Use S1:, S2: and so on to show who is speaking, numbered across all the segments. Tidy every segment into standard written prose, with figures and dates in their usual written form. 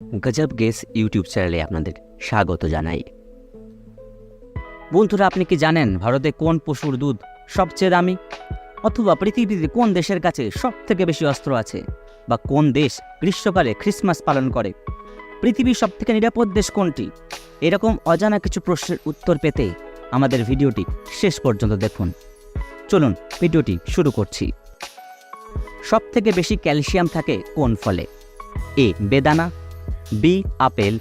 S1: গজব guess YouTube চ্যানেলে আপনাদের স্বাগত জানাই। বন্ধুরা, আপনি কি জানেন ভারতে কোন পশুর দুধ সবচেয়ে দামি? অথবা পৃথিবীতে কোন দেশের কাছে সব থেকে বেশি অস্ত্র আছে? বা কোন দেশ গ্রীষ্মকালে ক্রিসমাস পালন করে? পৃথিবীর সব থেকে নিরাপদ দেশ কোনটি? এরকম অজানা কিছু প্রশ্নের উত্তর পেতে আমাদের ভিডিওটি শেষ পর্যন্ত দেখুন। চলুন ভিডিওটি শুরু করছি। সব থেকে বেশি ক্যালসিয়াম থাকে কোন ফলে? এ বেদানা, বি আপেল,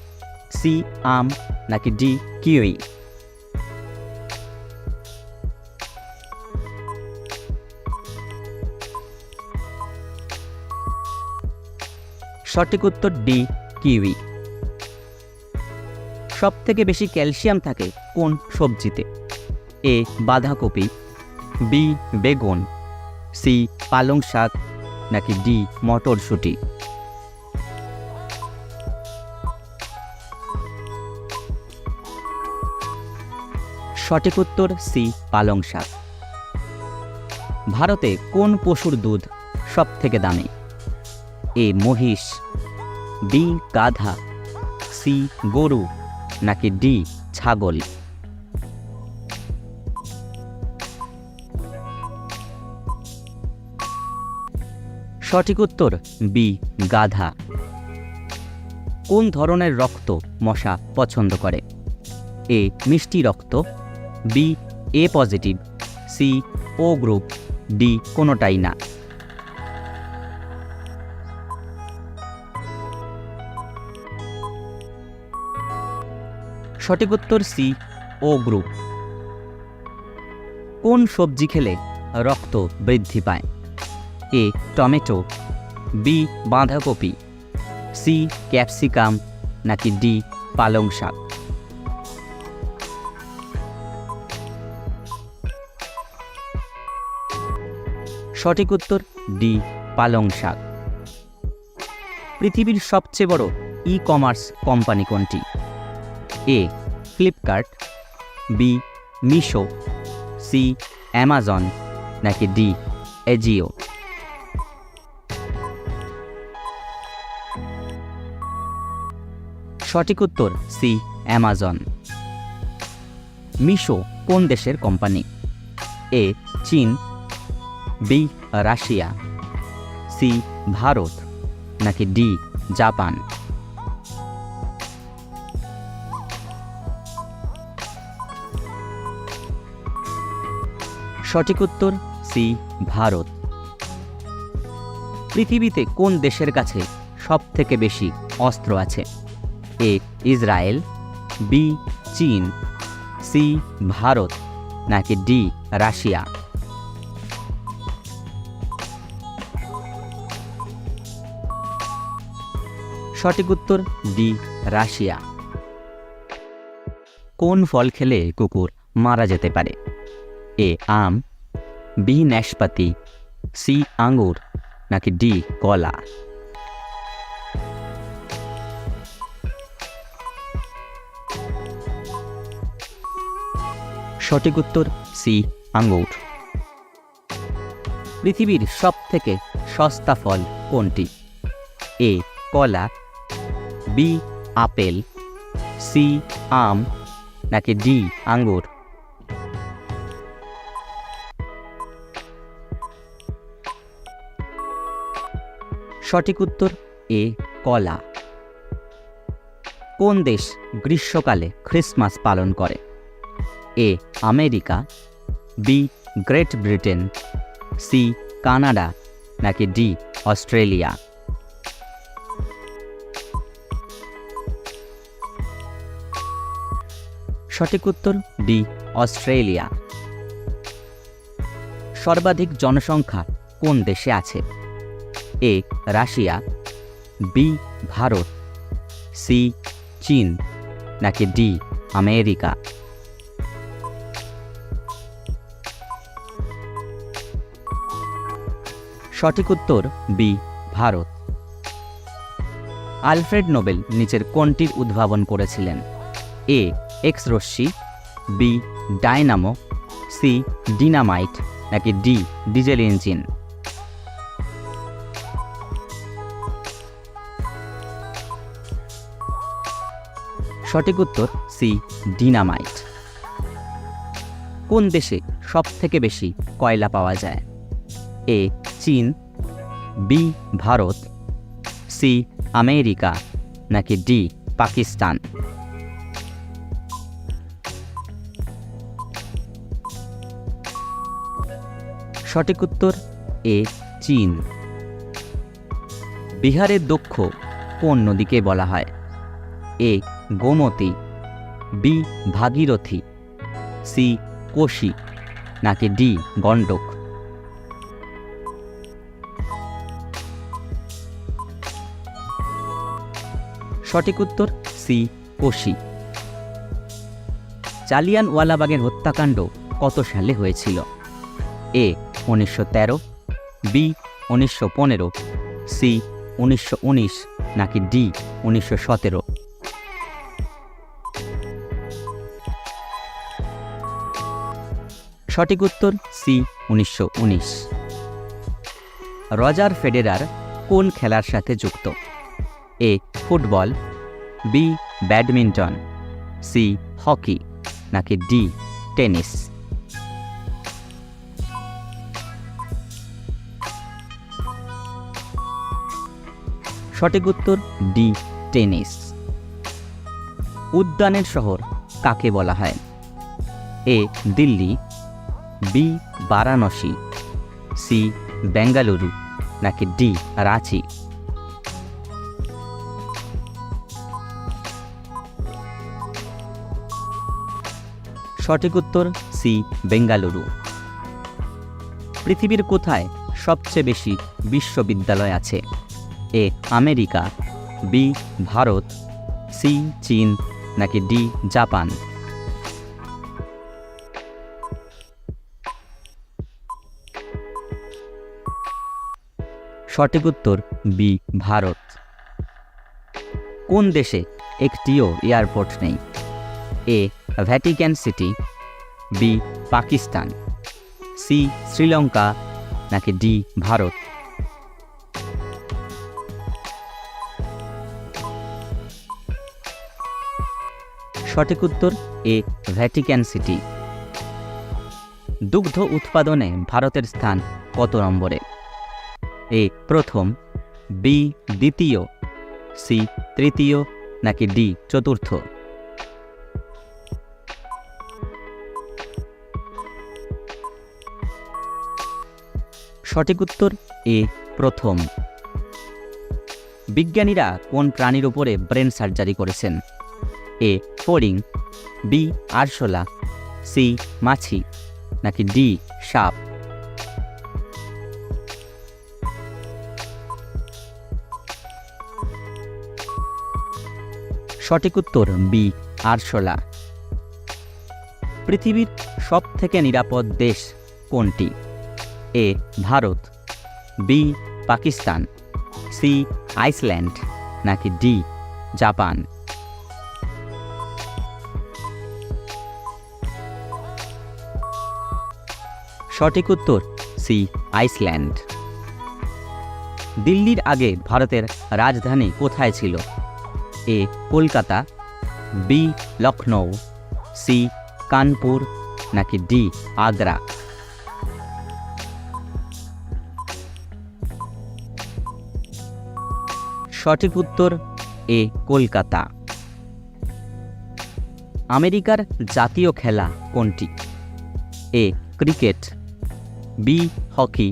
S1: সি আম, নাকি ডি কিউই? সঠিক উত্তর ডি কিউই। সব থেকে বেশি ক্যালসিয়াম থাকে কোন সবজিতে? এ বাঁধাকপি, বি বেগুন, সি পালং শাক, নাকি ডি মটরশুঁটি? সঠিক উত্তর সি পালং শাক। ভারতে কোন পশুর দুধ সব থেকে দামি? এ মহিষ, বি গাধা, সি গরু, নাকি ডি ছাগল? সঠিক উত্তর বি গাধা। কোন ধরনের রক্ত মশা পছন্দ করে? এ মিষ্টি রক্ত, B A positive, C O group, D কোনোটাই না? সঠিক উত্তর সি ও গ্রুপ। কোন সবজি খেলে রক্ত বৃদ্ধি পায়? এ টমেটো, বি বাঁধাকপি, সি ক্যাপসিকাম, নাকি ডি পালং শাক? সঠিক উত্তর ডি পালং শাক। পৃথিবীর সবচেয়ে বড় ই কমার্স কোম্পানি কোনটি? A Flipkart, B Meesho, C Amazon, নাকি ডি এজিও? সঠিক উত্তর সি অ্যামাজন। মিশো কোন দেশের কোম্পানি? এ চীন, বি রাশিয়া, সি ভারত, নাকি ডি জাপান? সঠিক উত্তর সি ভারত। পৃথিবীতে কোন দেশের কাছে সব থেকে বেশি অস্ত্র আছে? এ ইসরায়েল, বি চীন, সি ভারত, নাকি ডি রাশিয়া? সঠিক উত্তর ডি রাশিয়া। কোন ফল খেলে কুকুর মারা যেতে পারে? এ আম, বি নাশপাতি, সি আঙ্গুর, নাকি ডি কলা? সঠিক উত্তর সি আঙ্গুর। পৃথিবীর সব থেকে সস্তা ফল কোনটি? এ কলা, বি আপেল, সি আম, নাকি ডি আঙ্গুর? সঠিক উত্তর এ কলা। কোন দেশ গ্রীষ্মকালে ক্রিসমাস পালন করে? A America, B Great Britain, C Canada, নাকি ডি অস্ট্রেলিয়া? সঠিক উত্তর ডি অস্ট্রেলিয়া। সর্বাধিক জনসংখ্যা কোন দেশে আছে? A Russia, B Bharat, C চীন, নাকি ডি আমেরিকা? সঠিক উত্তর বি ভারত। আলফ্রেড নোবেল নিচের কোনটির উদ্ভাবন করেছিলেন? এ এক্স রশ্মি, বি ডায়নামো, সি ডিনামাইট, নাকি ডি ডিজেল ইঞ্জিন? সঠিক উত্তর সি ডিনামাইট। কোন দেশে সব থেকে বেশি কয়লা পাওয়া যায়? এ চীন, বি ভারত, সি আমেরিকা, নাকি ডি পাকিস্তান? সঠিক উত্তর এ চীন। বিহারের দক্ষ কোন নদীকে বলা হয়? এ গোমতী, বি ভাগীরথী, সি কোশি, নাকি ডি গণ্ডক? সঠিক উত্তর সি কোশি। জালিয়ানওয়ালাবাগের হত্যাকাণ্ড কত সালে হয়েছিল? এ 1913, বি 1915, সি 1919, নাকি ডি 1917? সঠিক উত্তর সি 1919। রজার ফেডেরার কোন খেলার সাথে যুক্ত? A football, B badminton, C hockey, নাকি ডি টেনিস? সঠিক উত্তর ডি টেনিস। উদ্যানের শহর কাকে বলা হয়? A Delhi, B Varanasi, C Bengaluru, নাকি ডি রাঁচি? সঠিক উত্তর সি বেঙ্গালুরু। পৃথিবীর কোথায় সবচেয়ে বেশি বিশ্ববিদ্যালয় আছে? A America, B Bharat, C চীন, নাকি ডি জাপান? সঠিক উত্তর বি ভারত। কোন দেশে একটিও এয়ারপোর্ট নেই? A Vatican City, B Pakistan, C Sri Lanka, নাকি ডি ভারত? সঠিক উত্তর এ ভ্যাটিকান সিটি। দুগ্ধ উৎপাদনে ভারতের স্থান কত নম্বরে? এ প্রথম, বি দ্বিতীয়, সি তৃতীয়, নাকি ডি চতুর্থ? সঠিক উত্তর এ প্রথম। বিজ্ঞানীরা কোন প্রাণীর উপরে ব্রেন সার্জারি করেছেন? এ ফড়িং, বি আরশোলা, সি মাছি, নাকি ডি সাপ? সঠিক উত্তর বি আরশোলা। পৃথিবীর সবথেকে নিরাপদ দেশ কোনটি? A Bharat, B Pakistan, C Iceland, নাকি ডি জাপান? সঠিক উত্তর সি আইসল্যান্ড। দিল্লির আগে ভারতের রাজধানী কোথায় ছিল? এ কলকাতা, বি লখনৌ, সি কানপুর, নাকি ডি আগ্রা? সঠিক উত্তর এ কলকাতা। আমেরিকার জাতীয় খেলা কোনটি? A cricket, B hockey,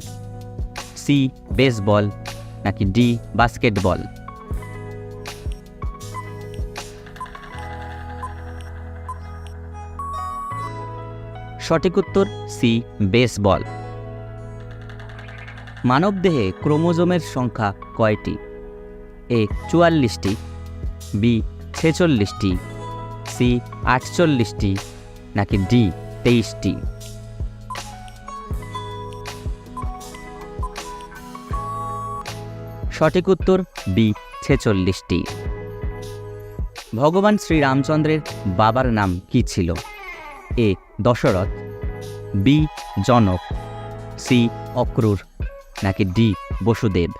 S1: C baseball, নাকি ডি বাস্কেটবল? সঠিক উত্তর সি বেসবল। মানবদেহে ক্রোমোজোমের সংখ্যা কয়টি? এ 44টি, বি 46টি, সি 48টি, নাকি ডি 23টি? সঠিক উত্তর বি 46টি। ভগবান শ্রীরামচন্দ্রের বাবার নাম কি ছিল? এ দশরথ, বি জনক, সি অক্রূর, নাকি ডি বসুদেব?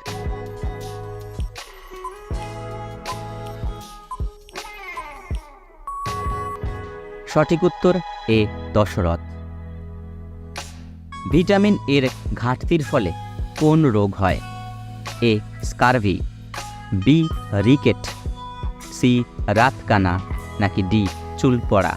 S1: সঠিক উত্তর এ দশরথ। ভিটামিন এর ঘাটতির ফলে কোন রোগ হয়? এ স্কারভি, বি রিকেট, সি রাতকানা, নাকি ডি চুল পড়া?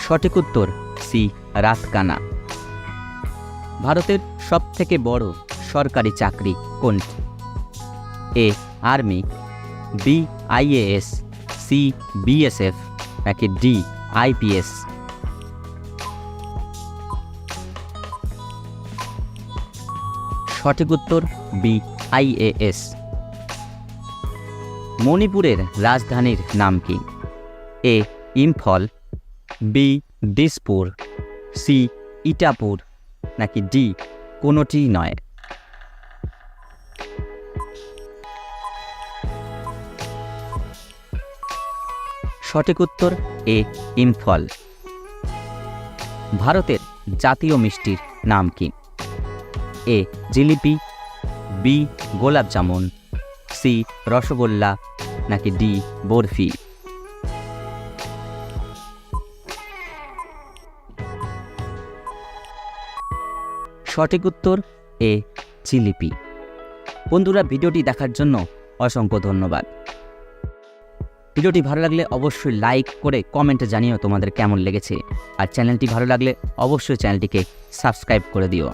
S1: সঠিক উত্তর সি রাতকানা। ভারতের সবথেকে বড় সরকারি চাকরি কোনটি? A army, B IAS, C BSF, নাকি ডি আইপিএস? সঠিক উত্তর বি আইএএস। মণিপুরের রাজধানীর নাম কি? A Imphal, B Dispur, C Itapur, নাকি ডি কোনোটিই নয়? সঠিক উত্তর এ ইম্ফল। ভারতের জাতীয় মিষ্টির নাম কি? এ জিলিপি, বি গোলাপ জামুন, সি রসগোল্লা, নাকি ডি বরফি? সঠিক উত্তর এ জিলিপি। বন্ধুরা, ভিডিওটি দেখার জন্য অসংখ্য ধন্যবাদ। ভিডিওটি ভালো লাগলে অবশ্যই লাইক করে কমেন্টে জানিও তোমাদের কেমন লেগেছে। আর চ্যানেলটি ভালো লাগলে অবশ্যই চ্যানেলটিকে সাবস্ক্রাইব করে দিও।